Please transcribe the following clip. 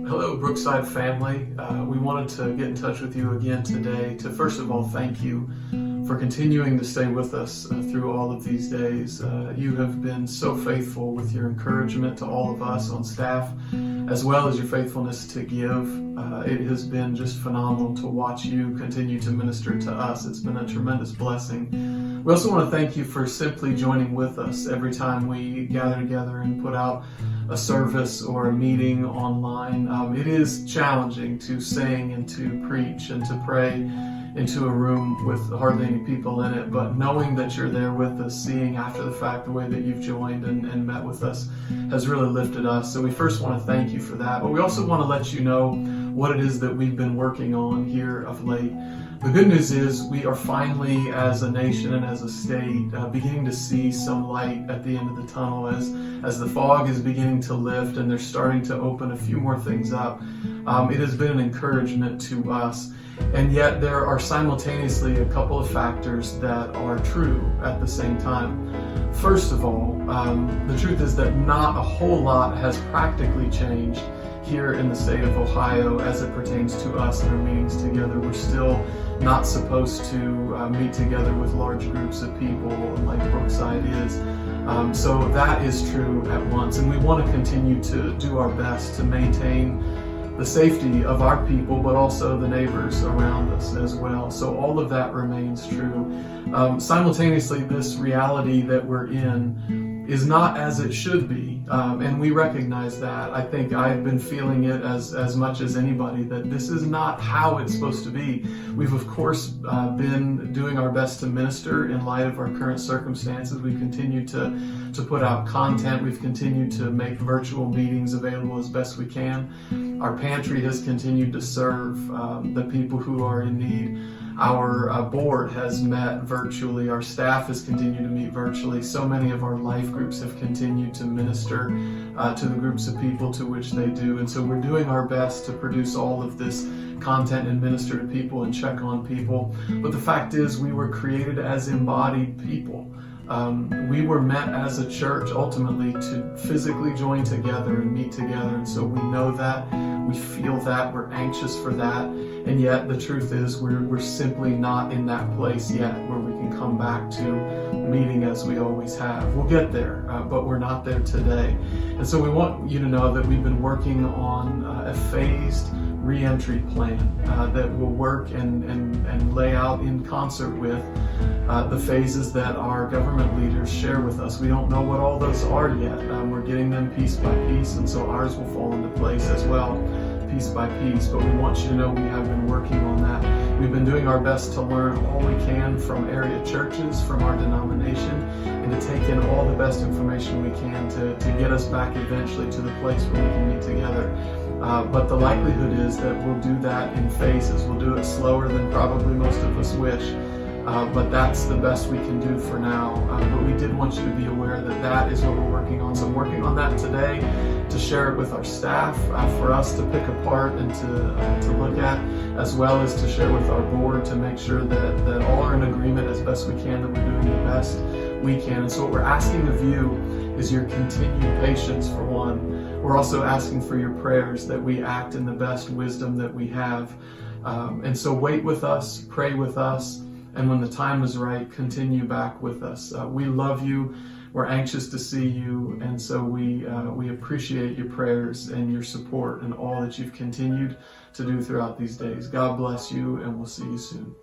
Hello, Brookside family. We wanted to get in touch with you again today to first of all thank you for continuing to stay with us through all of these days. You have been so faithful with your encouragement to all of us on staff, as well as your faithfulness to give. It has been just phenomenal to watch you continue to minister to us. It's been a tremendous blessing. We also want to thank you for simply joining with us every time we gather together and put out a service or a meeting online. It is challenging to sing and to preach and to pray into a room with hardly any people in it, but knowing that you're there with us, seeing after the fact the way that you've joined and met with us has really lifted us. So we first want to thank you for that, but we also want to let you know what it is that we've been working on here of late. The good news is we are finally, as a nation and as a state, beginning to see some light at the end of the tunnel as the fog is beginning to lift and they're starting to open a few more things up. It has been an encouragement to us, and yet there are simultaneously a couple of factors that are true at the same time. First of all, the truth is that not a whole lot has practically changed here in the state of Ohio as it pertains to us and our meetings together. We're still not supposed to meet together with large groups of people like Brookside is. So that is true at once, and we want to continue to do our best to maintain the safety of our people, but also the neighbors around us as well. So all of that remains true. Simultaneously, this reality that we're in is not as it should be, and we recognize that. I think I've been feeling it as much as anybody, that this is not how it's supposed to be. We've of course been doing our best to minister in light of our current circumstances. We've continued to put out content. We've continued to make virtual meetings available as best we can. Our pantry has continued to serve the people who are in need. Our board has met virtually. Our staff has continued to meet virtually. So many of our life groups have continued to minister to the groups of people to which they do. And so we're doing our best to produce all of this content and minister to people and check on people. But the fact is, we were created as embodied people. We were meant as a church ultimately to physically join together and meet together. And so we know that, we feel that, we're anxious for that. And yet the truth is we're simply not in that place yet where we can come back to meeting as we always have. We'll get there, but we're not there today. And so we want you to know that we've been working on a phased re-entry plan that will work and lay out in concert with the phases that our government leaders share with us. We don't know what all those are yet. We're getting them piece by piece, and so ours will fall into place as well, piece by piece. But we want you to know we have been working on that. We've been doing our best to learn all we can from area churches, from our denomination, and to take in all the best information we can to get us back eventually to the place where we can meet together. But the likelihood is that we'll do that in phases. We'll do it slower than probably most of us wish. But that's the best we can do for now. But we did want you to be aware that that is what we're working on. So I'm working on that today to share it with our staff, for us to pick apart and to look at, as well as to share with our board to make sure that all are in agreement as best we can, that we're doing the best we can. And so what we're asking of you is your continued patience, for one. We're also asking for your prayers, that we act in the best wisdom that we have. And so wait with us, pray with us, and when the time is right, continue back with us. We love you. We're anxious to see you. And so we appreciate your prayers and your support and all that you've continued to do throughout these days. God bless you, and we'll see you soon.